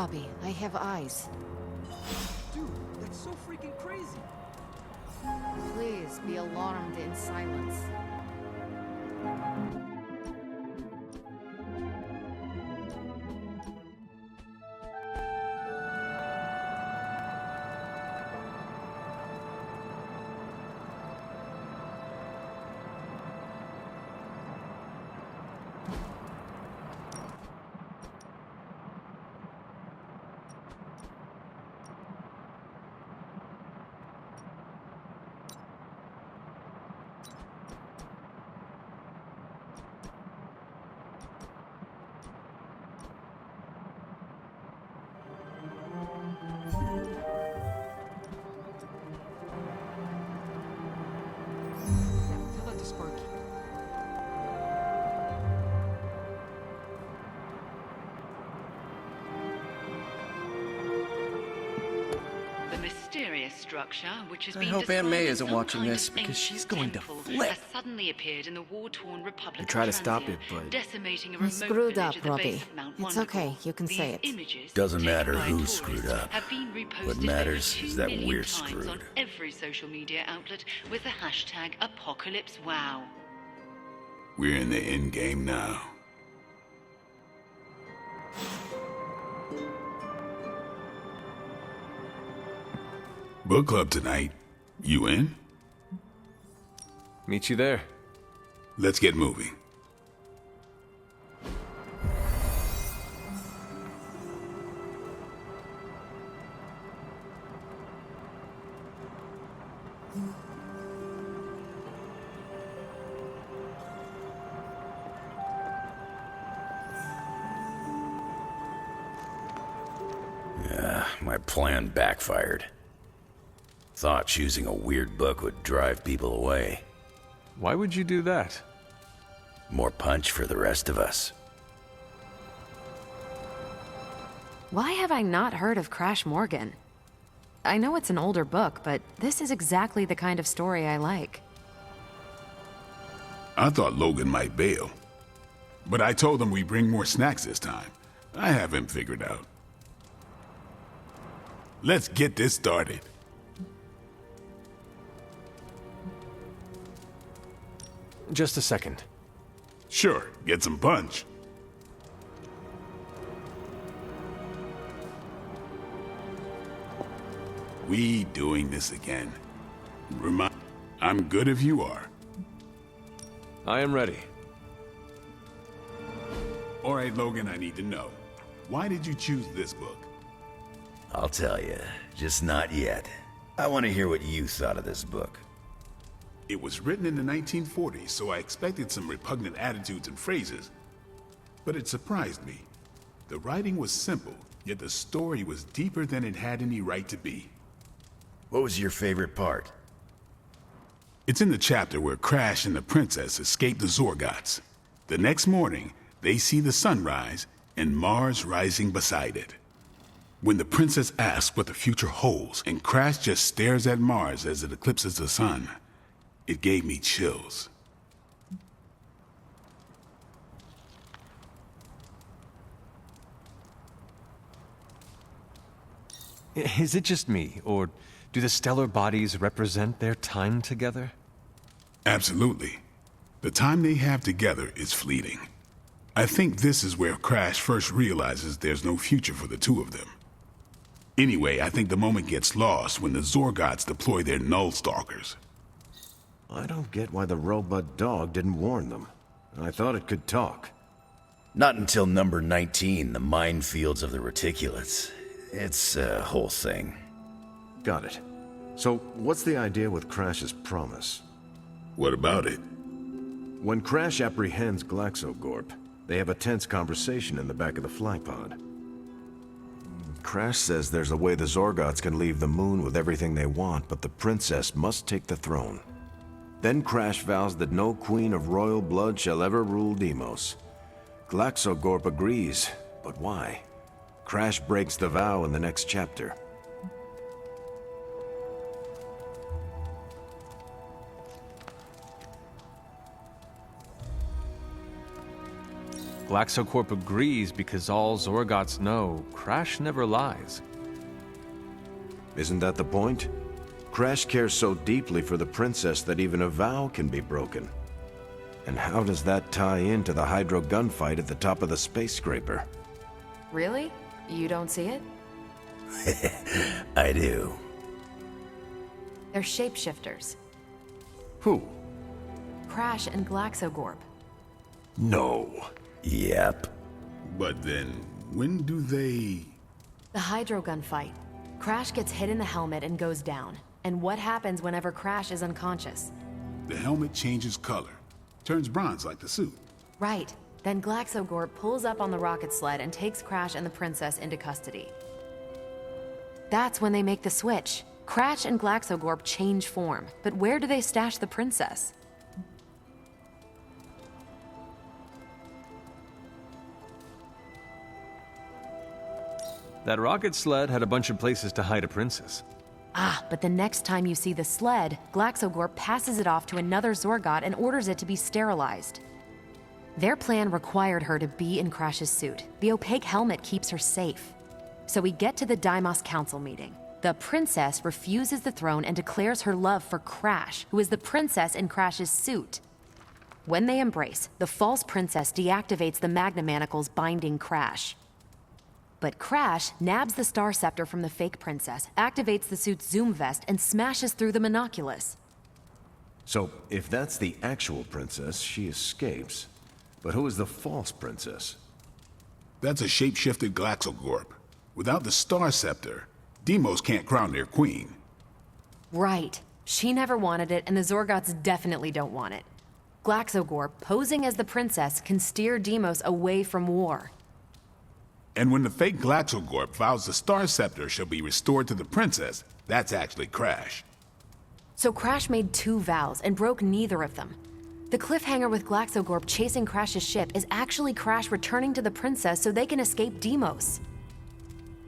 Robbie. I have eyes. Dude, that's so freaking crazy. Please be alarmed in silence. Tell that to Sparky. The mysterious structure, which has I been hope described Aunt May as isn't some watching kind this, of because she's ancient going to temple, flip. has suddenly appeared in the war-torn Republic I try to of stop Transia, it, but- decimating a I remote screwed village up, at the Robbie. base of Mount It's Wonderful. okay, you can These say it. Images, Doesn't taken matter by who tourists, screwed up. have been reposted What over matters 2 is that million we're times screwed. on every social media outlet with the hashtag #ApocalypseWow. We're in the end game now. Book club tonight. You in? Meet you there. Let's get moving. My plan backfired. Thought choosing a weird book would drive people away. Why would you do that? More punch for the rest of us. Why have I not heard of Crash Morgan? I know it's an older book, but this is exactly the kind of story I like. I thought Logan might bail. But I told him we bring more snacks this time. I have him figured out. Let's get this started. Just a second. Sure, get some punch. We doing this again. I'm good if you are. I am ready. All right, Logan, I need to know. Why did you choose this book? I'll tell you, just not yet. I want to hear what you thought of this book. It was written in the 1940s, so I expected some repugnant attitudes and phrases. But it surprised me. The writing was simple, yet the story was deeper than it had any right to be. What was your favorite part? It's in the chapter where Crash and the princess escape the Zorgots. The next morning, they see the sun rise and Mars rising beside it. When the princess asks what the future holds and Crash just stares at Mars as it eclipses the sun, it gave me chills. Is it just me, or do the stellar bodies represent their time together? Absolutely. The time they have together is fleeting. I think this is where Crash first realizes there's no future for the two of them. Anyway, I think the moment gets lost when the Zorgots deploy their Null Stalkers. I don't get why the robot dog didn't warn them. I thought it could talk. Not until number 19, the minefields of the reticulates. It's a whole thing. Got it. So, what's the idea with Crash's promise? What about it? When Crash apprehends Glaxogorp, they have a tense conversation in the back of the flypod. Crash says there's a way the Zorgots can leave the moon with everything they want, but the princess must take the throne. Then Crash vows that no queen of royal blood shall ever rule Deimos. Glaxogorp agrees, but why? Crash breaks the vow in the next chapter. GlaxoCorp agrees because all Zorgots know, Crash never lies. Isn't that the point? Crash cares so deeply for the princess that even a vow can be broken. And how does that tie into the Hydro gunfight at the top of the space scraper? Really? You don't see it? I do. They're shapeshifters. Who? Crash and GlaxoGorp. No. Yep. But then, when do they... The Hydro gunfight. Crash gets hit in the helmet and goes down. And what happens whenever Crash is unconscious? The helmet changes color. Turns bronze like the suit. Right. Then GlaxoGorp pulls up on the rocket sled and takes Crash and the princess into custody. That's when they make the switch. Crash and GlaxoGorp change form, but where do they stash the princess? That rocket sled had a bunch of places to hide a princess. Ah, but the next time you see the sled, GlaxoGorp passes it off to another Zorgot and orders it to be sterilized. Their plan required her to be in Crash's suit. The opaque helmet keeps her safe. So we get to the Deimos Council meeting. The princess refuses the throne and declares her love for Crash, who is the princess in Crash's suit. When they embrace, the false princess deactivates the Magna Manacles binding Crash. But Crash nabs the Star Scepter from the fake princess, activates the suit's Zoom vest, and smashes through the Monoculus. So, if that's the actual princess, she escapes. But who is the false princess? That's a shape-shifted GlaxoGorp. Without the Star Scepter, Deimos can't crown their queen. Right. She never wanted it, and the Zorgots definitely don't want it. GlaxoGorp, posing as the princess, can steer Deimos away from war. And when the fake GlaxoGorp vows the Star Scepter shall be restored to the princess, that's actually Crash. So Crash made 2 vows and broke neither of them. The cliffhanger with GlaxoGorp chasing Crash's ship is actually Crash returning to the princess so they can escape Deimos.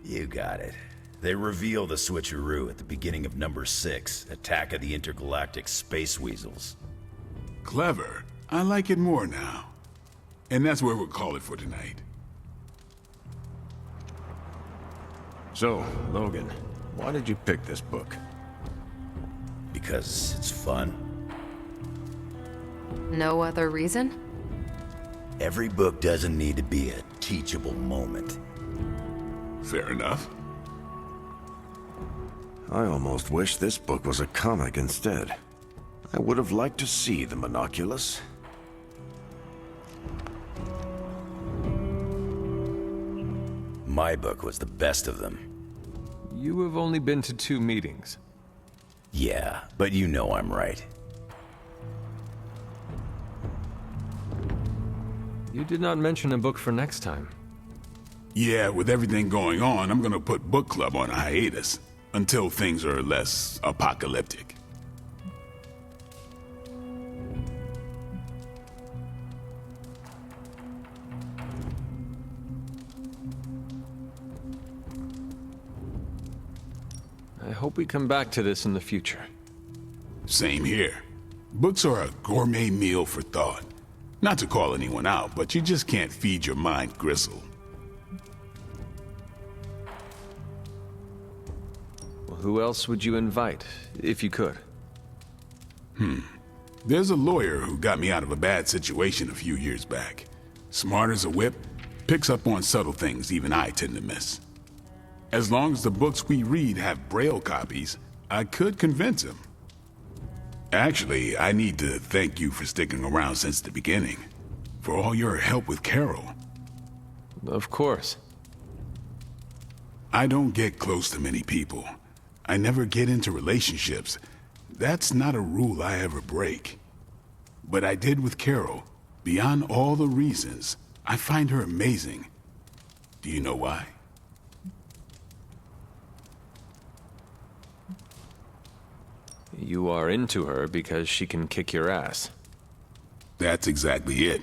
You got it. They reveal the switcheroo at the beginning of number 6, Attack of the Intergalactic Space Weasels. Clever. I like it more now. And that's where we'll call it for tonight. So, Logan, why did you pick this book? Because it's fun. No other reason? Every book doesn't need to be a teachable moment. Fair enough. I almost wish this book was a comic instead. I would have liked to see the Monoculus. My book was the best of them. You have only been to 2 meetings. Yeah, but you know I'm right. You did not mention a book for next time. Yeah, with everything going on, I'm gonna put book club on a hiatus. Until things are less apocalyptic. I hope we come back to this in the future. Same here. Books are a gourmet meal for thought. Not to call anyone out, but you just can't feed your mind gristle. Well, who else would you invite, if you could? There's a lawyer who got me out of a bad situation a few years back. Smart as a whip, picks up on subtle things even I tend to miss. As long as the books we read have Braille copies, I could convince him. Actually, I need to thank you for sticking around since the beginning. For all your help with Carol. Of course. I don't get close to many people. I never get into relationships. That's not a rule I ever break. But I did with Carol. Beyond all the reasons, I find her amazing. Do you know why? You are into her because she can kick your ass. That's exactly it.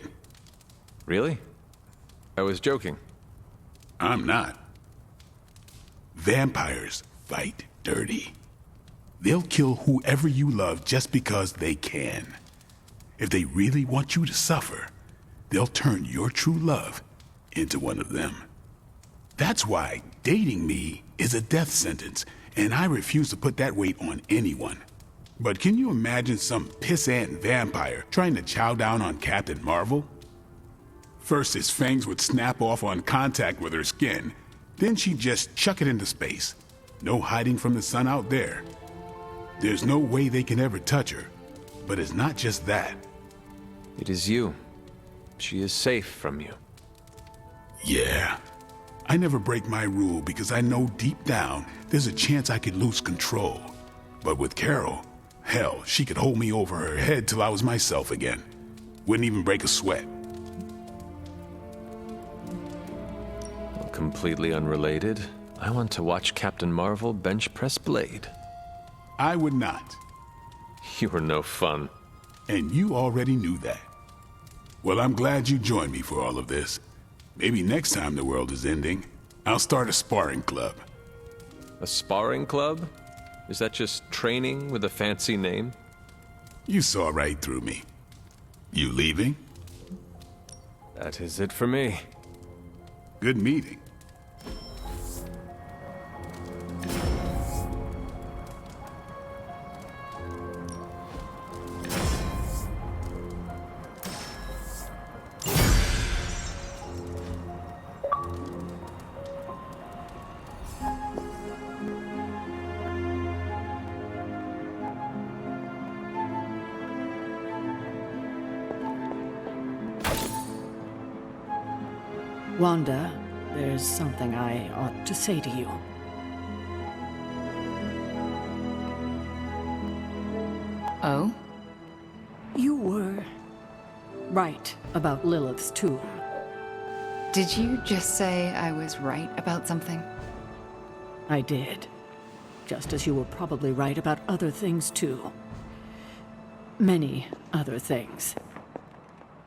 Really? I was joking. I'm not. Vampires fight dirty. They'll kill whoever you love just because they can. If they really want you to suffer, they'll turn your true love into one of them. That's why dating me is a death sentence, and I refuse to put that weight on anyone. But can you imagine some pissant vampire trying to chow down on Captain Marvel? First, his fangs would snap off on contact with her skin, then she'd just chuck it into space. No hiding from the sun out there. There's no way they can ever touch her. But it's not just that. It is you. She is safe from you. Yeah. I never break my rule because I know deep down there's a chance I could lose control. But with Carol, hell, she could hold me over her head till I was myself again. Wouldn't even break a sweat. Completely unrelated, I want to watch Captain Marvel bench press Blade. I would not. You were no fun. And you already knew that. Well, I'm glad you joined me for all of this. Maybe next time the world is ending, I'll start a sparring club. A sparring club? Is that just training with a fancy name? You saw right through me. You leaving? That is it for me. Good meeting. Wanda, there's something I ought to say to you. Oh? You were right about Lilith's tomb. Did you just say I was right about something? I did. Just as you were probably right about other things, too. Many other things.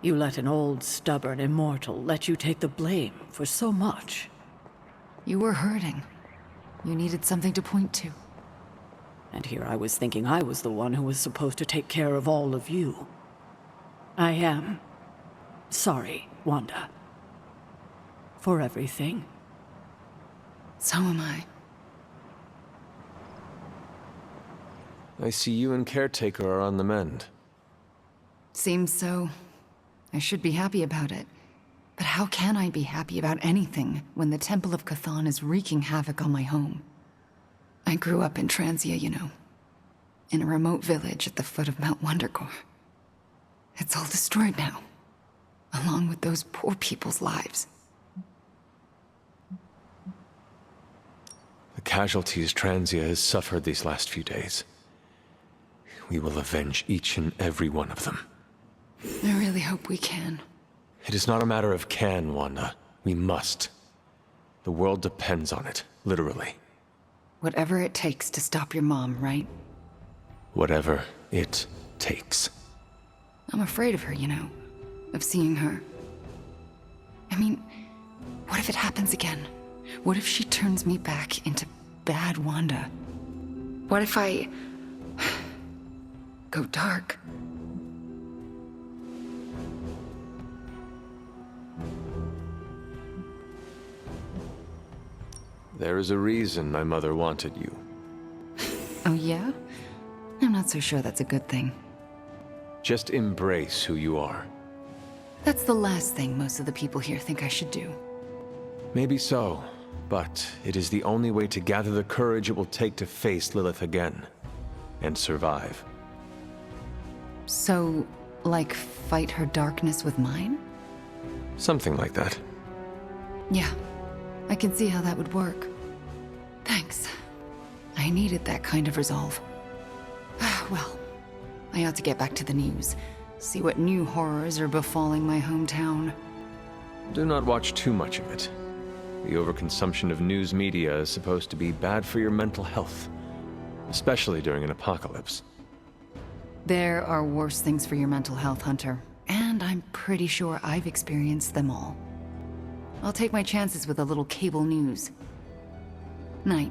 You let an old, stubborn immortal let you take the blame for so much. You were hurting. You needed something to point to. And here I was thinking I was the one who was supposed to take care of all of you. I am sorry, Wanda. For everything. So am I. I see you and Caretaker are on the mend. Seems so. I should be happy about it. But how can I be happy about anything when the Temple of Cthon is wreaking havoc on my home? I grew up in Transia, you know. In a remote village at the foot of Mount Wondergore. It's all destroyed now. Along with those poor people's lives. The casualties Transia has suffered these last few days. We will avenge each and every one of them. I really hope we can. It is not a matter of can, Wanda. We must. The world depends on it, literally. Whatever it takes to stop your mom, right? Whatever it takes. I'm afraid of her, you know. Of seeing her. I mean, what if it happens again? What if she turns me back into bad Wanda? What if I go dark? There is a reason my mother wanted you. Oh, yeah? I'm not so sure that's a good thing. Just embrace who you are. That's the last thing most of the people here think I should do. Maybe so, but it is the only way to gather the courage it will take to face Lilith again. And survive. So, like, fight her darkness with mine? Something like that. Yeah, I can see how that would work. Thanks. I needed that kind of resolve. Well, I ought to get back to the news. See what new horrors are befalling my hometown. Do not watch too much of it. The overconsumption of news media is supposed to be bad for your mental health. Especially during an apocalypse. There are worse things for your mental health, Hunter. And I'm pretty sure I've experienced them all. I'll take my chances with a little cable news. Night.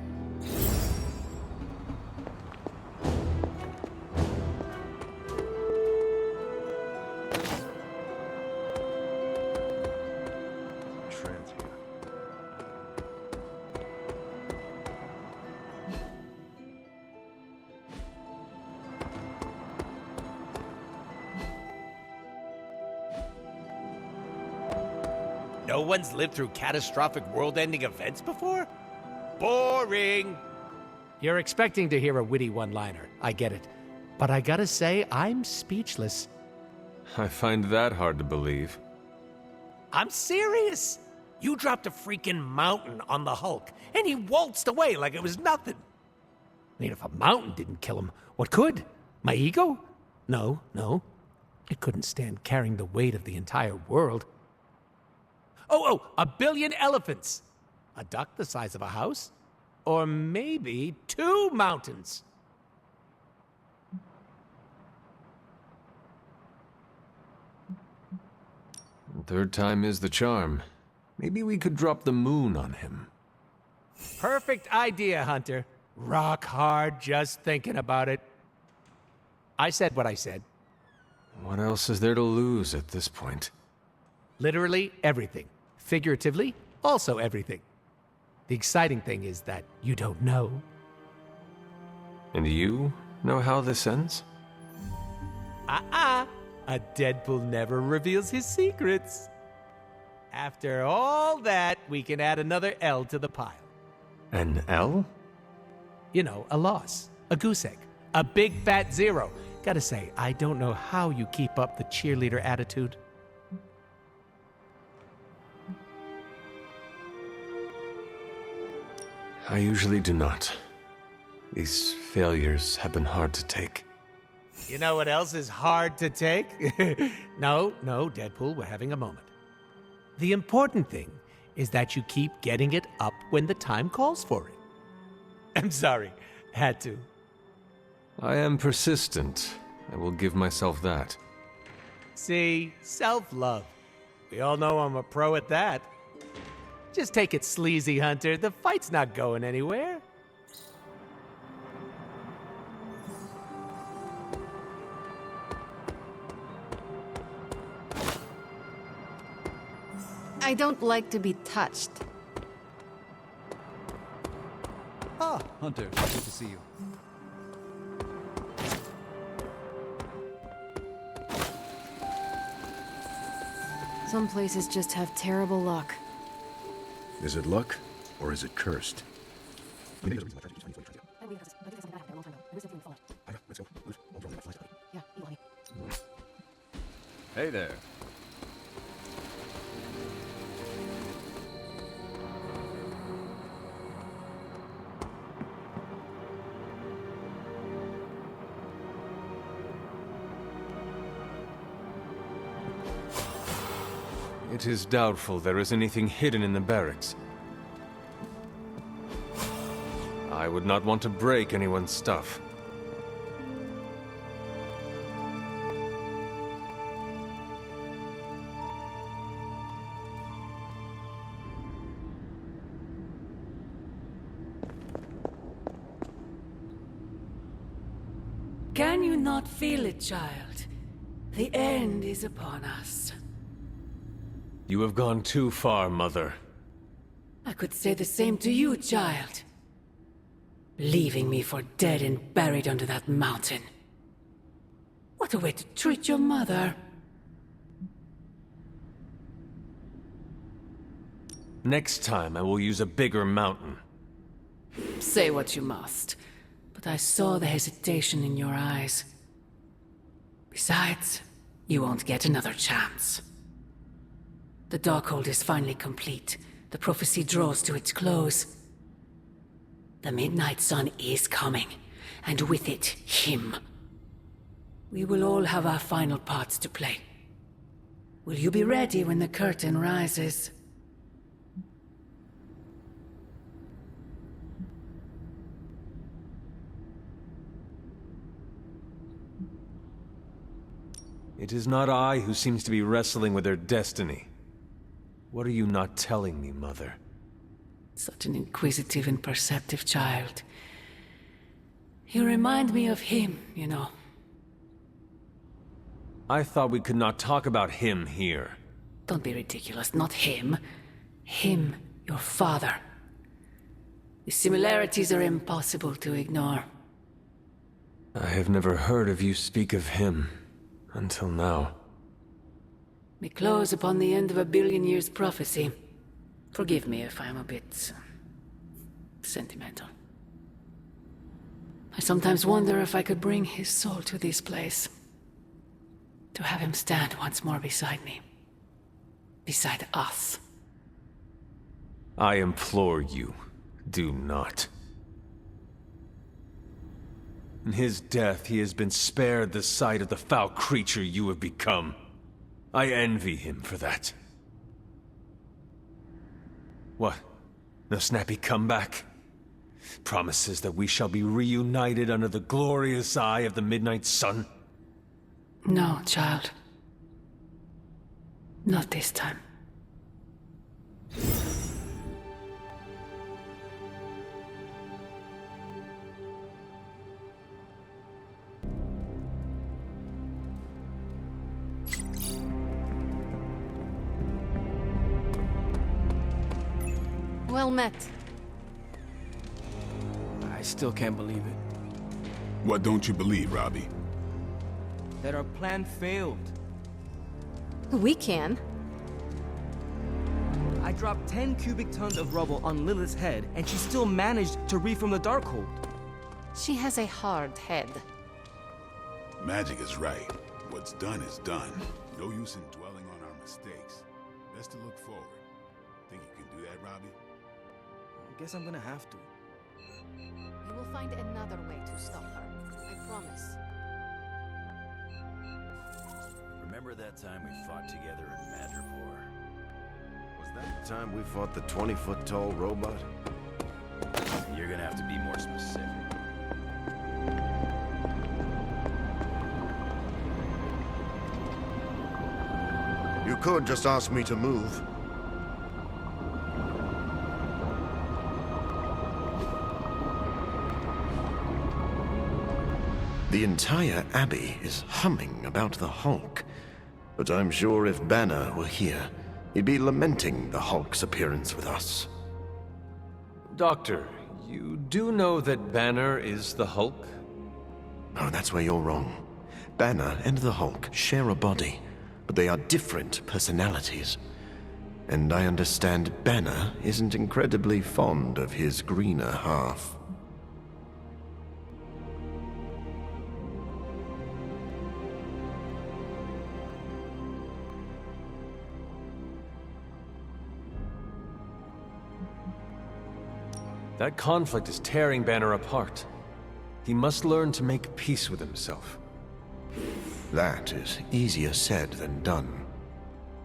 no one's lived through catastrophic world-ending events before? Boring! You're expecting to hear a witty one-liner. I get it. But I gotta say, I'm speechless. I find that hard to believe. I'm serious! You dropped a freaking mountain on the Hulk, and he waltzed away like it was nothing. I mean, if a mountain didn't kill him, what could? My ego? No. It couldn't stand carrying the weight of the entire world. Oh, 1 billion elephants! A duck the size of a house? Or maybe 2 mountains. Third time is the charm. Maybe we could drop the moon on him. Perfect idea, Hunter. Rock hard just thinking about it. I said what I said. What else is there to lose at this point? Literally everything. Figuratively, also everything. The exciting thing is that you don't know. And you know how this ends? A Deadpool never reveals his secrets. After all that, we can add another L to the pile. An L? You know, a loss, a goose egg, a big fat 0. Gotta say, I don't know how you keep up the cheerleader attitude. I usually do not. These failures have been hard to take. You know what else is hard to take? No, Deadpool, we're having a moment. The important thing is that you keep getting it up when the time calls for it. I'm sorry, had to. I am persistent. I will give myself that. See, self-love. We all know I'm a pro at that. Just take it sleazy, Hunter. The fight's not going anywhere. I don't like to be touched. Ah, Hunter, good to see you. Some places just have terrible luck. Is it luck, or is it cursed? Hey there. It is doubtful there is anything hidden in the barracks. I would not want to break anyone's stuff. Can you not feel it, child? The end is upon us. You have gone too far, Mother. I could say the same to you, child. Leaving me for dead and buried under that mountain. What a way to treat your mother. Next time, I will use a bigger mountain. Say what you must, but I saw the hesitation in your eyes. Besides, you won't get another chance. The Darkhold is finally complete. The prophecy draws to its close. The Midnight Sun is coming, and with it, him. We will all have our final parts to play. Will you be ready when the curtain rises? It is not I who seems to be wrestling with their destiny. What are you not telling me, Mother? Such an inquisitive and perceptive child. You remind me of him, you know. I thought we could not talk about him here. Don't be ridiculous, not him. Him, your father. The similarities are impossible to ignore. I have never heard of you speak of him until now. We close upon the end of a billion years prophecy. Forgive me if I'm a bit sentimental. I sometimes wonder if I could bring his soul to this place. To have him stand once more beside me. Beside us. I implore you, do not. In his death, he has been spared the sight of the foul creature you have become. I envy him for that. What? No snappy comeback? Promises that we shall be reunited under the glorious eye of the midnight sun? No, child. Not this time. Well met. I still can't believe it. What don't you believe, Robbie? That our plan failed. We can. I dropped 10 cubic tons of rubble on Lilith's head, and she still managed to reform the Darkhold. She has a hard head. Magic is right. What's done is done. No use in dwelling on our mistakes. Best to look forward. Think you can do that, Robbie? I guess I'm gonna have to. We will find another way to stop her. I promise. Remember that time we fought together in Madripoor? Was that the time we fought the 20-foot-tall robot? You're gonna have to be more specific. You could just ask me to move. The entire Abbey is humming about the Hulk. But I'm sure if Banner were here, he'd be lamenting the Hulk's appearance with us. Doctor, you do know that Banner is the Hulk? Oh, that's where you're wrong. Banner and the Hulk share a body, but they are different personalities. And I understand Banner isn't incredibly fond of his greener half. That conflict is tearing Banner apart. He must learn to make peace with himself. That is easier said than done.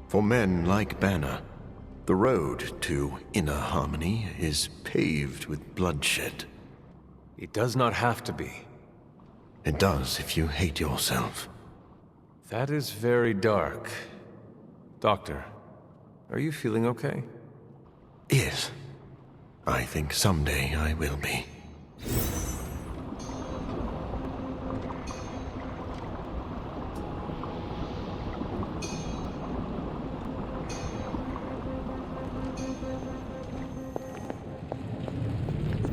For men like Banner, the road to inner harmony is paved with bloodshed. It does not have to be. It does if you hate yourself. That is very dark. Doctor, are you feeling okay? Yes. I think someday I will be.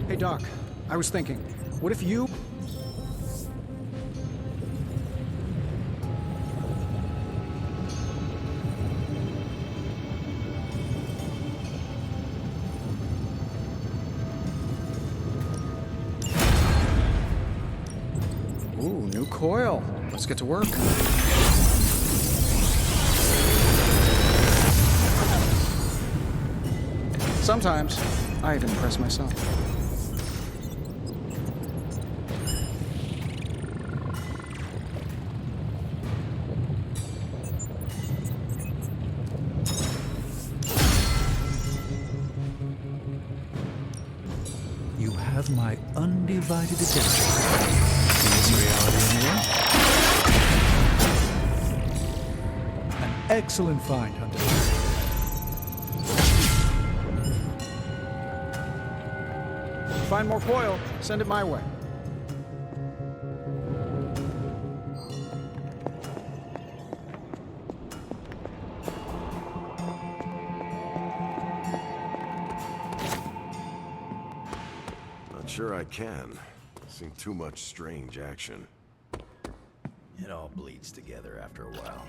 Hey, Doc. I was thinking, what if you... Ooh, new coil. Let's get to work. Sometimes, I'd impress myself. You have my undivided attention. Is reality in here? An excellent find, Hunter. Find more coil, send it my way. Not sure I can. Seen too much strange action. It all bleeds together after a while.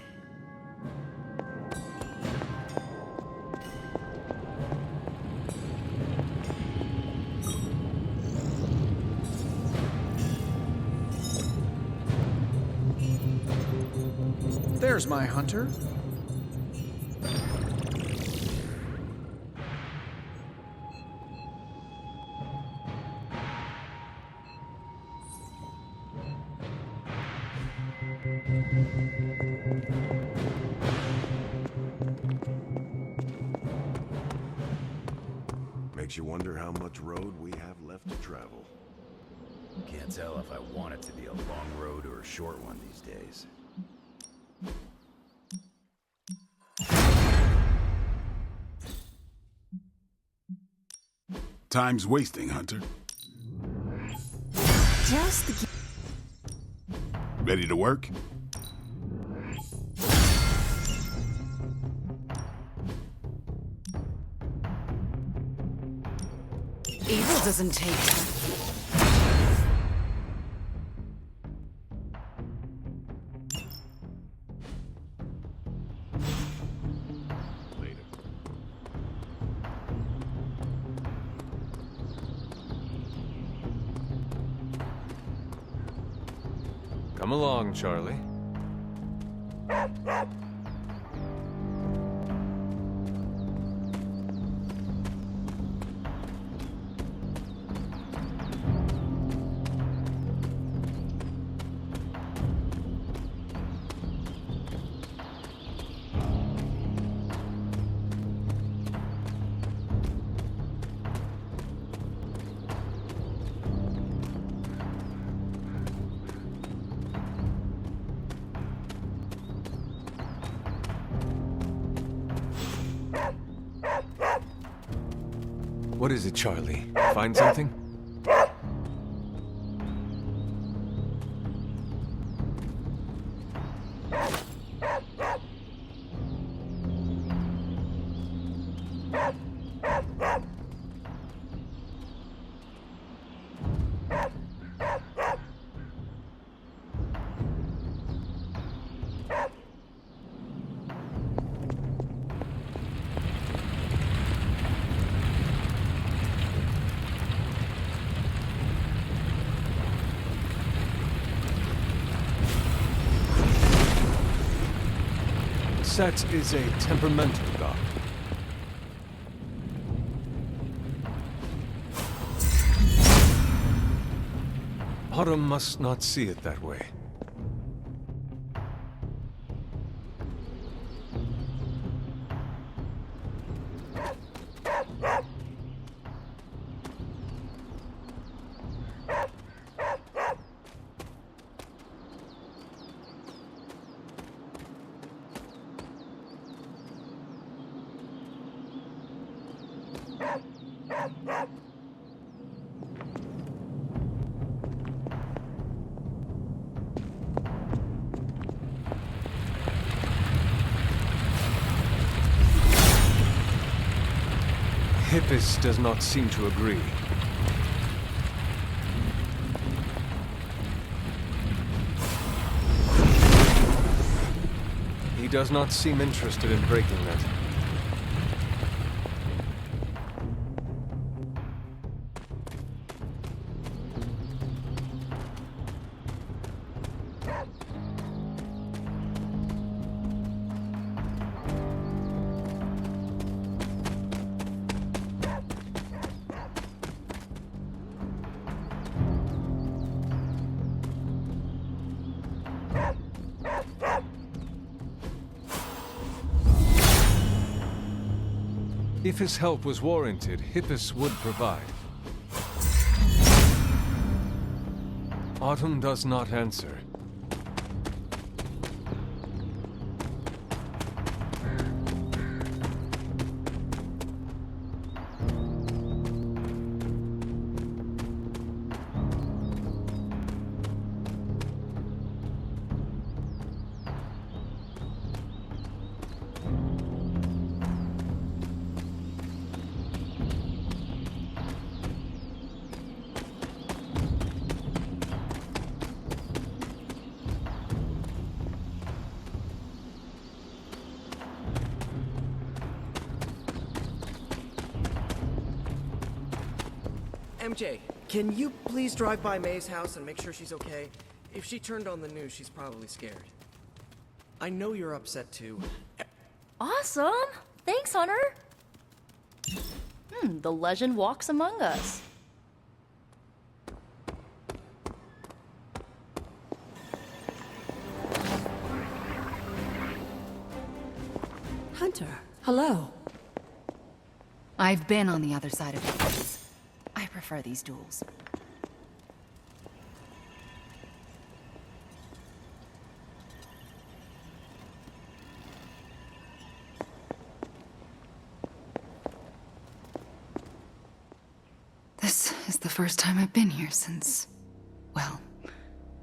There's my hunter. Makes you wonder how much road we have left to travel. Can't tell if I want it to be a long road or a short one these days. Time's wasting, Hunter. Just Ready to work? Evil doesn't take time. Come along, Charlie. What is it, Charlie? Find something? Set is a temperamental god. Autumn must not see it that way. Hippus does not seem to agree. He does not seem interested in breaking that. If his help was warranted, Hippus would provide. Autumn does not answer. MJ, can you please drive by May's house and make sure she's okay? If she turned on the news, she's probably scared. I know you're upset too. Awesome! Thanks, Hunter! The legend walks among us. Hunter, hello. I've been on the other side of it. I prefer these duels. This is the first time I've been here since... well,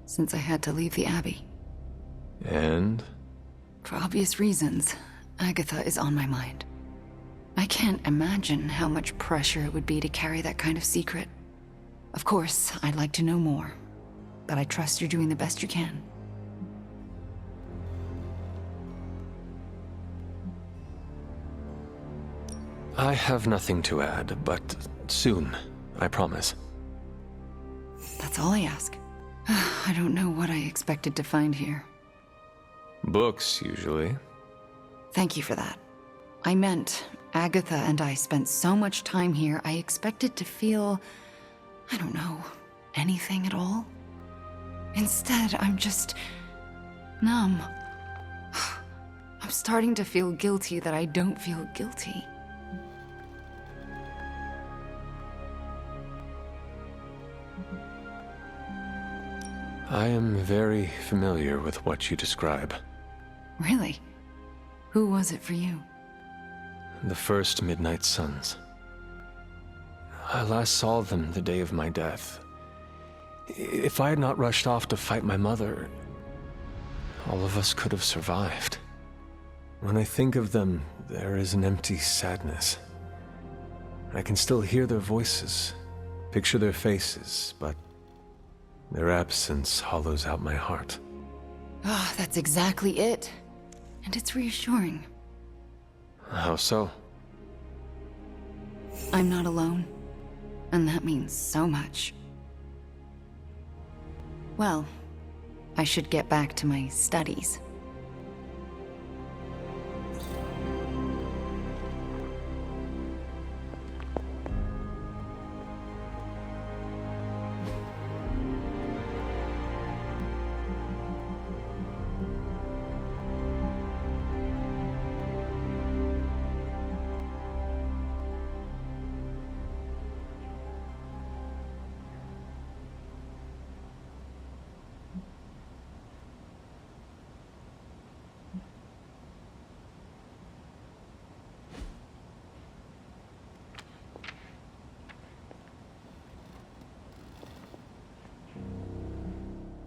since I had to leave the Abbey. And? For obvious reasons, Agatha is on my mind. I can't imagine how much pressure it would be to carry that kind of secret. Of course, I'd like to know more, but I trust you're doing the best you can. I have nothing to add, but soon, I promise. That's all I ask. I don't know what I expected to find here. Books, usually. Thank you for that. I meant, Agatha and I spent so much time here, I expected to feel... I don't know, anything at all? Instead, I'm just... numb. I'm starting to feel guilty that I don't feel guilty. I am very familiar with what you describe. Really? Who was it for you? The first Midnight Suns. I last saw them the day of my death. If I had not rushed off to fight my mother, all of us could have survived. When I think of them, there is an empty sadness. I can still hear their voices, picture their faces, but their absence hollows out my heart. Ah, that's exactly it. And it's reassuring. How so? I'm not alone. And that means so much. Well, I should get back to my studies.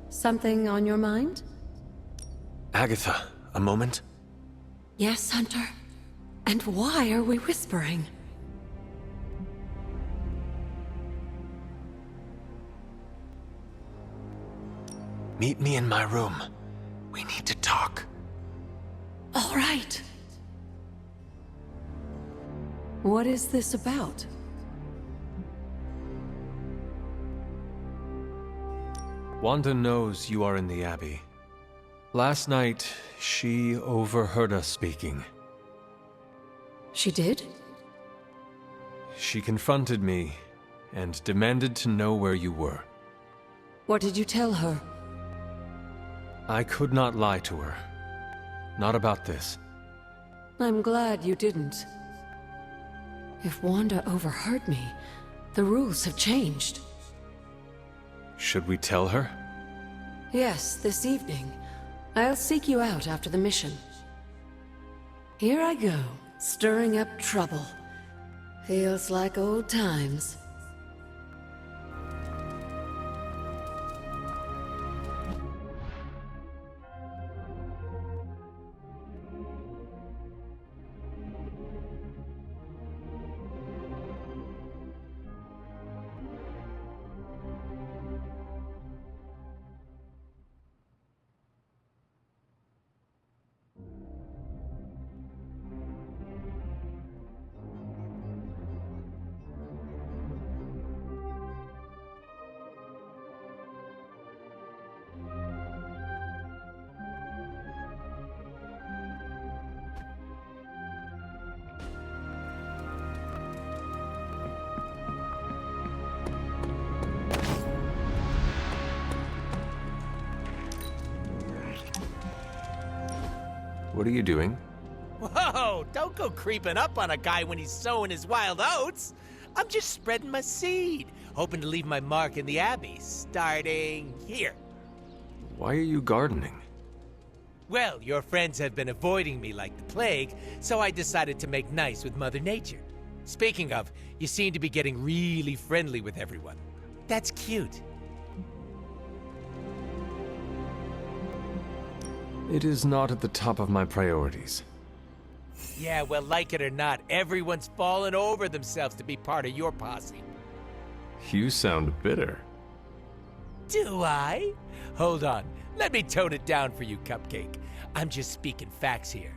Something on your mind? Agatha, a moment? Yes, Hunter. And why are we whispering? Meet me in my room. We need to talk. All right. What is this about? Wanda knows you are in the Abbey. Last night, she overheard us speaking. She did? She confronted me and demanded to know where you were. What did you tell her? I could not lie to her. Not about this. I'm glad you didn't. If Wanda overheard me, the rules have changed. Should we tell her? Yes, this evening. I'll seek you out after the mission. Here I go, stirring up trouble. Feels like old times. What are you doing? Whoa, don't go creeping up on a guy when he's sowing his wild oats. I'm just spreading my seed, hoping to leave my mark in the Abbey, starting here. Why are you gardening? Well, your friends have been avoiding me like the plague, so I decided to make nice with Mother Nature. Speaking of, you seem to be getting really friendly with everyone. That's cute. It is not at the top of my priorities. Yeah, well, like it or not, everyone's fallen over themselves to be part of your posse. You sound bitter. Do I? Hold on. Let me tone it down for you, Cupcake. I'm just speaking facts here.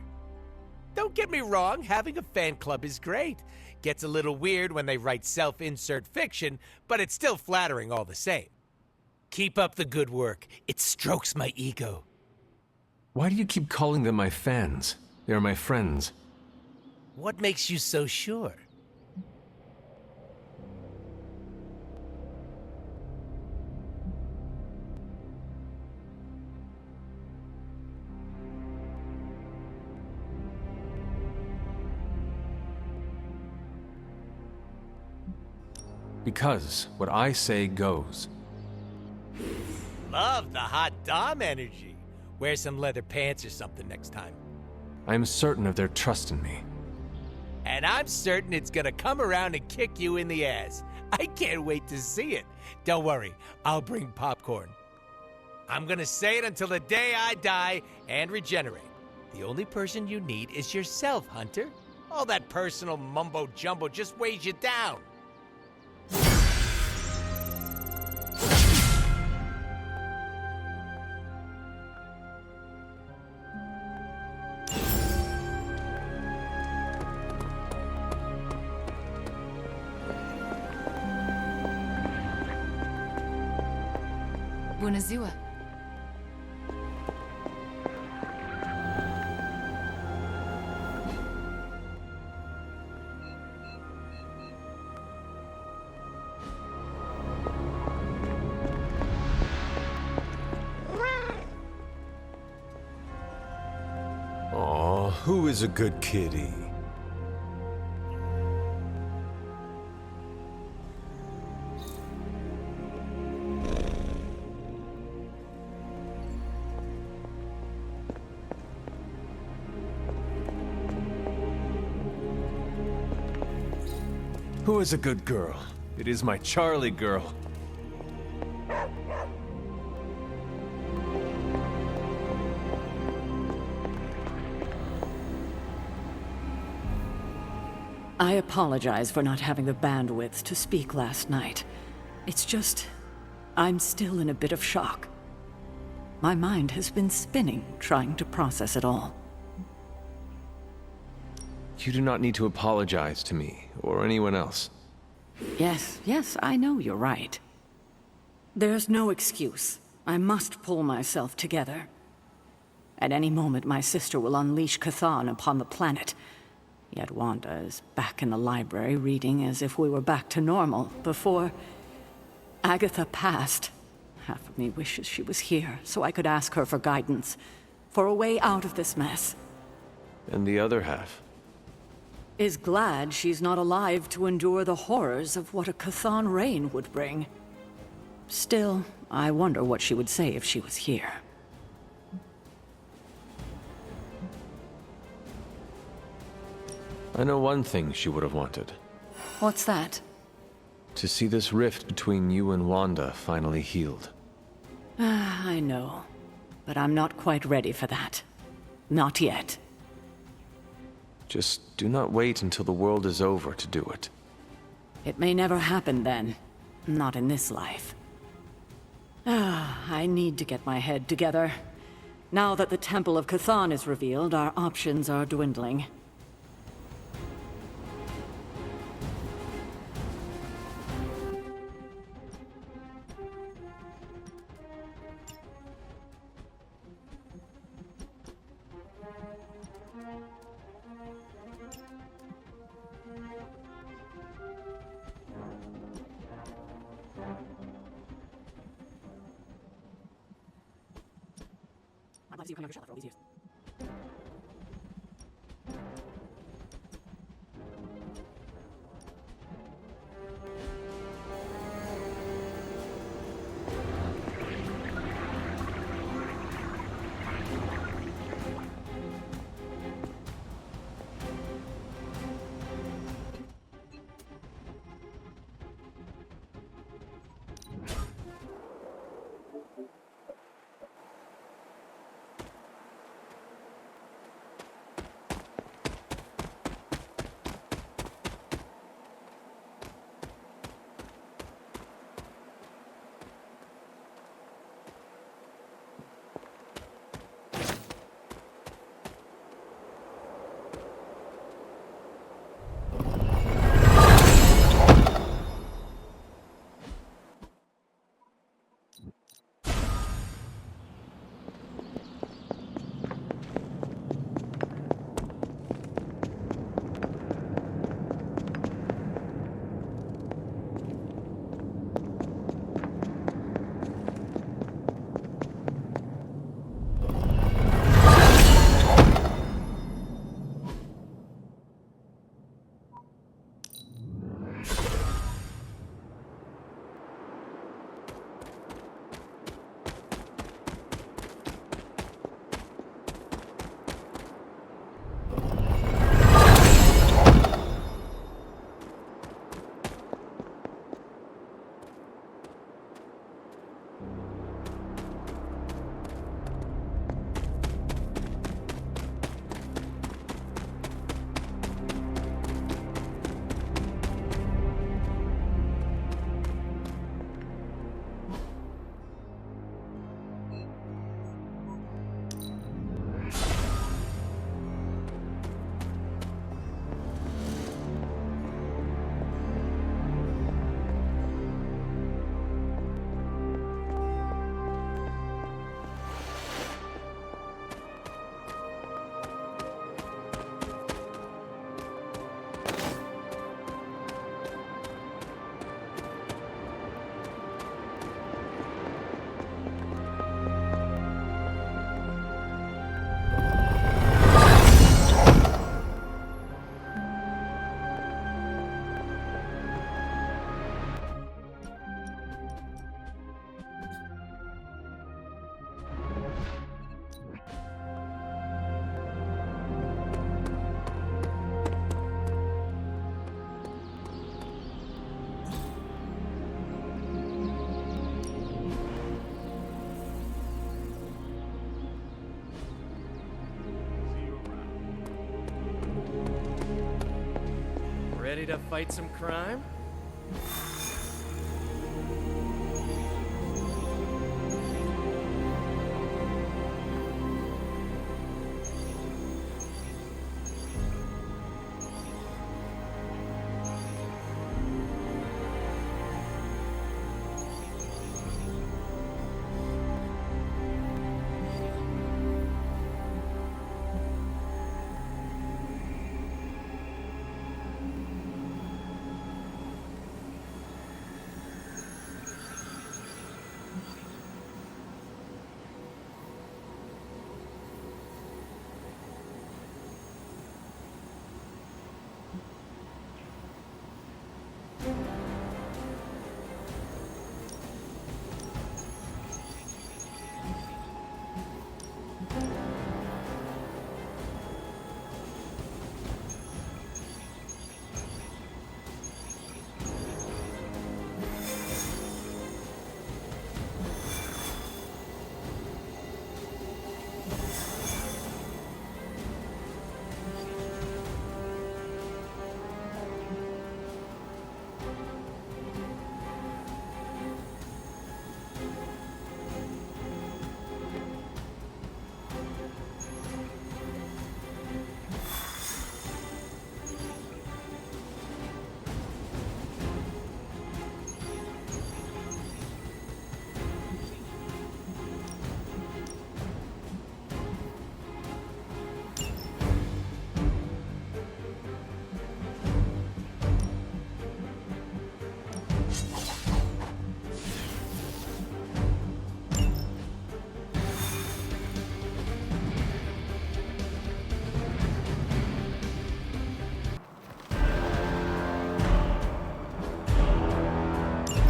Don't get me wrong, having a fan club is great. Gets a little weird when they write self-insert fiction, but it's still flattering all the same. Keep up the good work. It strokes my ego. Why do you keep calling them my fans? They are my friends. What makes you so sure? Because what I say goes. Love the hot Dom energy. Wear some leather pants or something next time. I am certain of their trust in me. And I'm certain it's gonna come around and kick you in the ass. I can't wait to see it. Don't worry, I'll bring popcorn. I'm gonna say it until the day I die and regenerate. The only person you need is yourself, Hunter. All that personal mumbo-jumbo just weighs you down. Bunazua. Aw, who is a good kitty? Who is a good girl? It is my Charlie girl. I apologize for not having the bandwidth to speak last night. It's just, I'm still in a bit of shock. My mind has been spinning, trying to process it all. You do not need to apologize to me or anyone else. Yes, I know you're right. There's no excuse. I must pull myself together. At any moment, my sister will unleash Chthon upon the planet. Yet Wanda is back in the library reading as if we were back to normal before Agatha passed. Half of me wishes she was here so I could ask her for guidance, for a way out of this mess. And the other half? Is glad she's not alive to endure the horrors of what a Chthon reign would bring. Still, I wonder what she would say if she was here. I know one thing she would have wanted. What's that? To see this rift between you and Wanda finally healed. I know. But I'm not quite ready for that. Not yet. Just do not wait until the world is over to do it. It may never happen then. Not in this life. I need to get my head together. Now that the Temple of Chthon is revealed, our options are dwindling. Ready to fight some crime?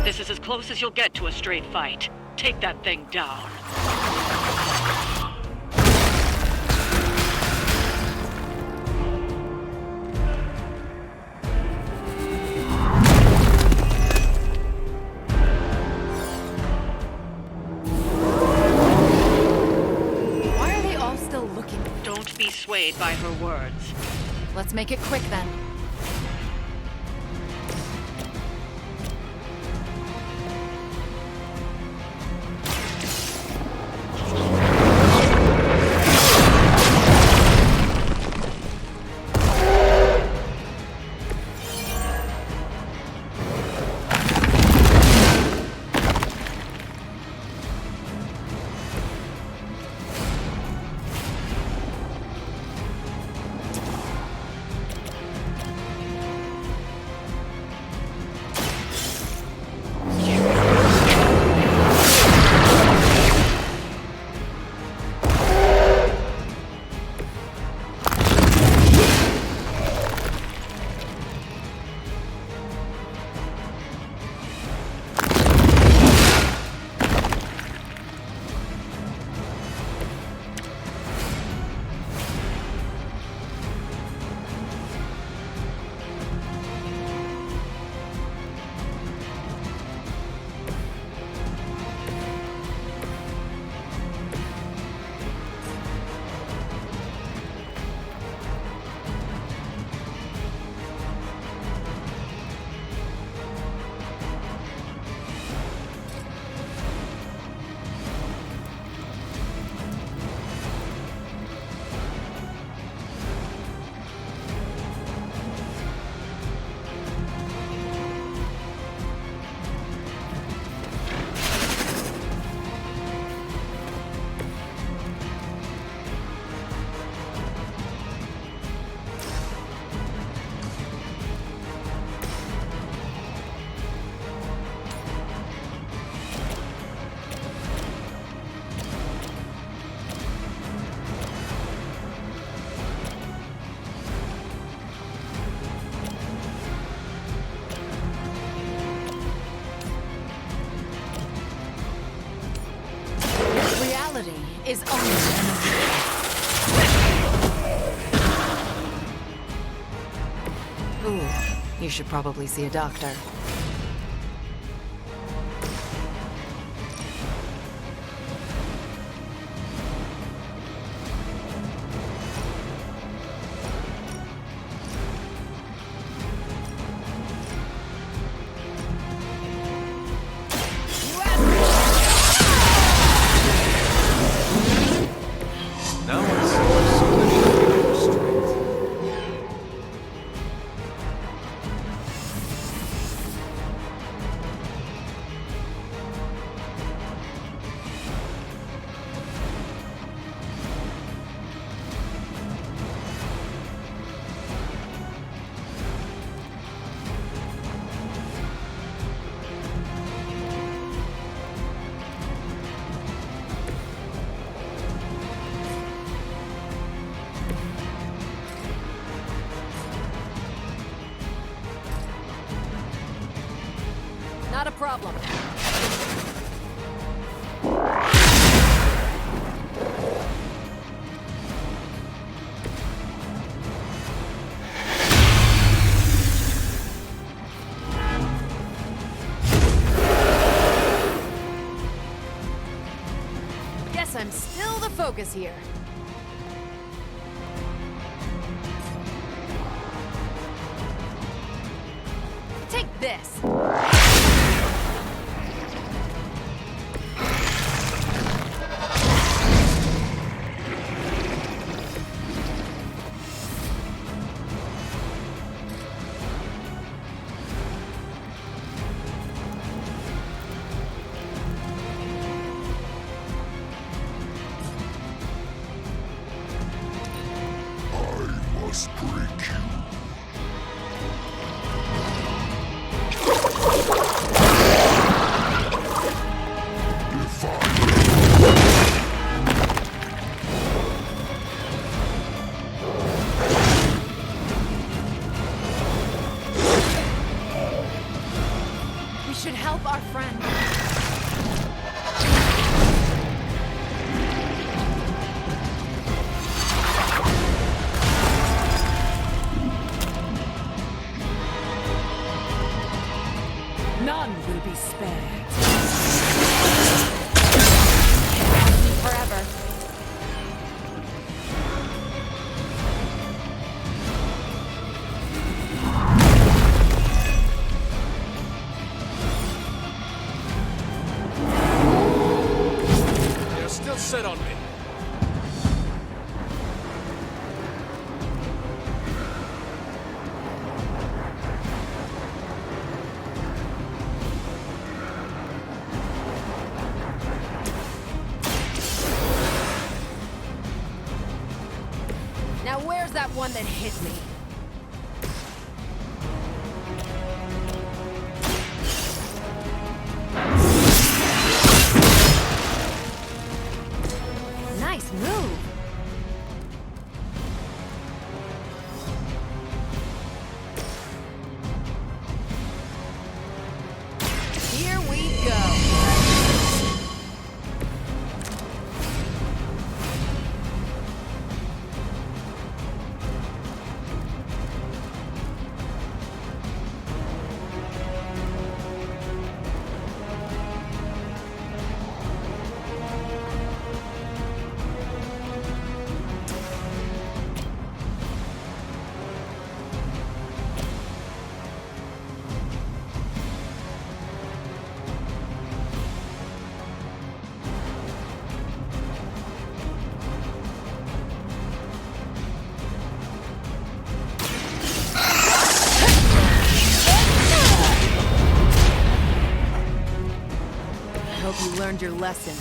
This is as close as you'll get to a straight fight. Take that thing down. Why are they all still looking? Don't be swayed by her words. Let's make it quick then. Is only Ooh, you should probably see a doctor. Not a problem. Guess I'm still the focus here. Take this. I must break you. We should help our friend. None will be spared. Forever. They're still set on me. Now where's that one that hit me? Nice move. Here we go. Hope you learned your lesson.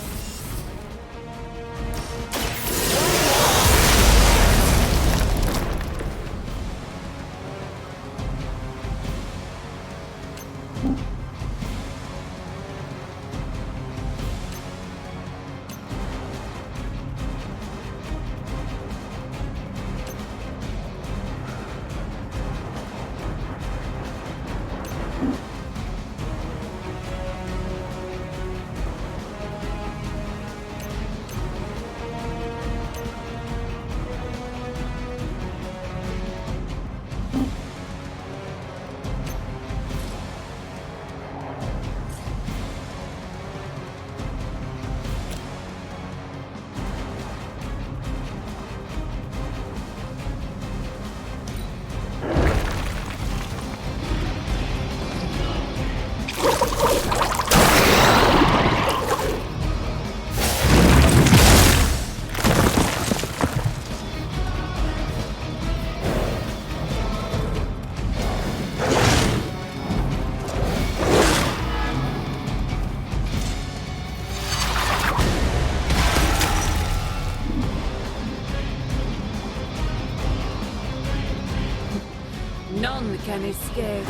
None can escape.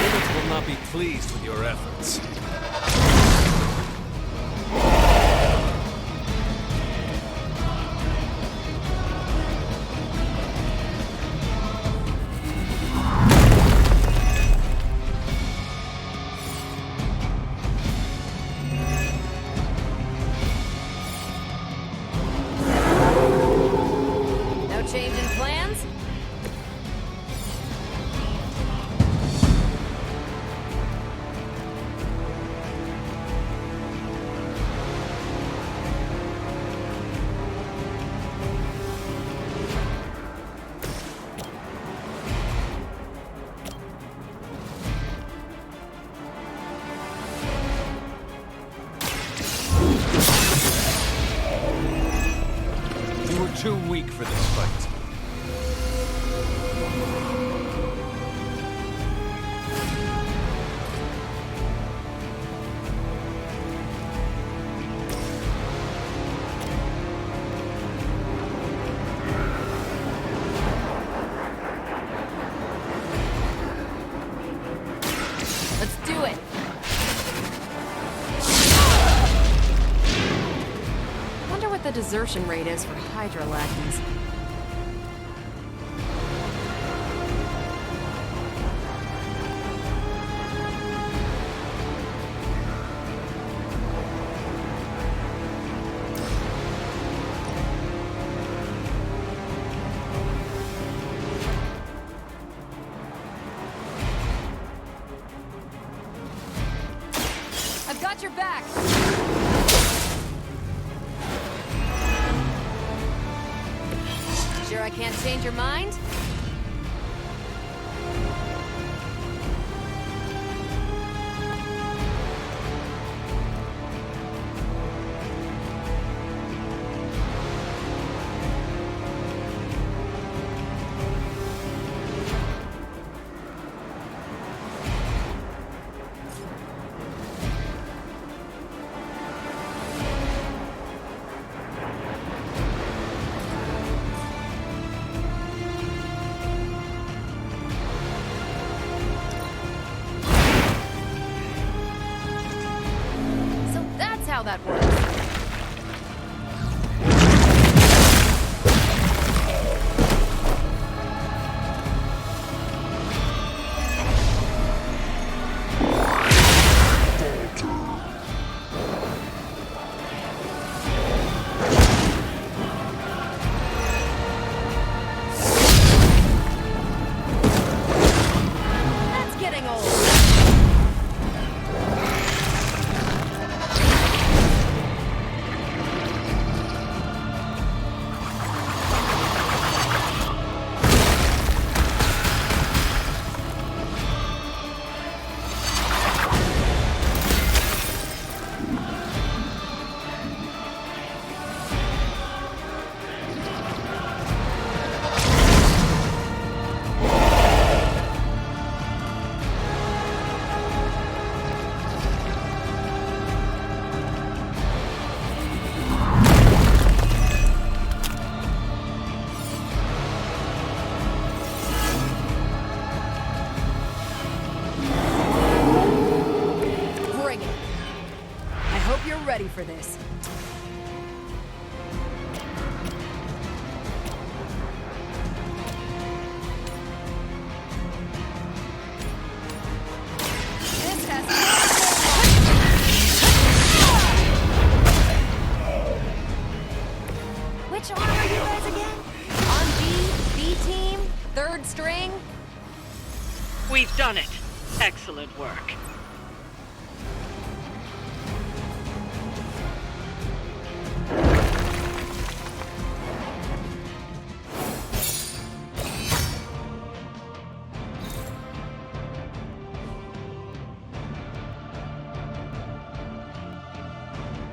Lilith will not be pleased with your efforts. too weak for this fight. Let's do it! Wonder what the desertion rate is for Hydra lackeys. I've got your back! Sure I can't change your mind? How that works. That's getting old. Ready for this. This has Which arm are you guys again? On B team, third string? We've done it. Excellent work.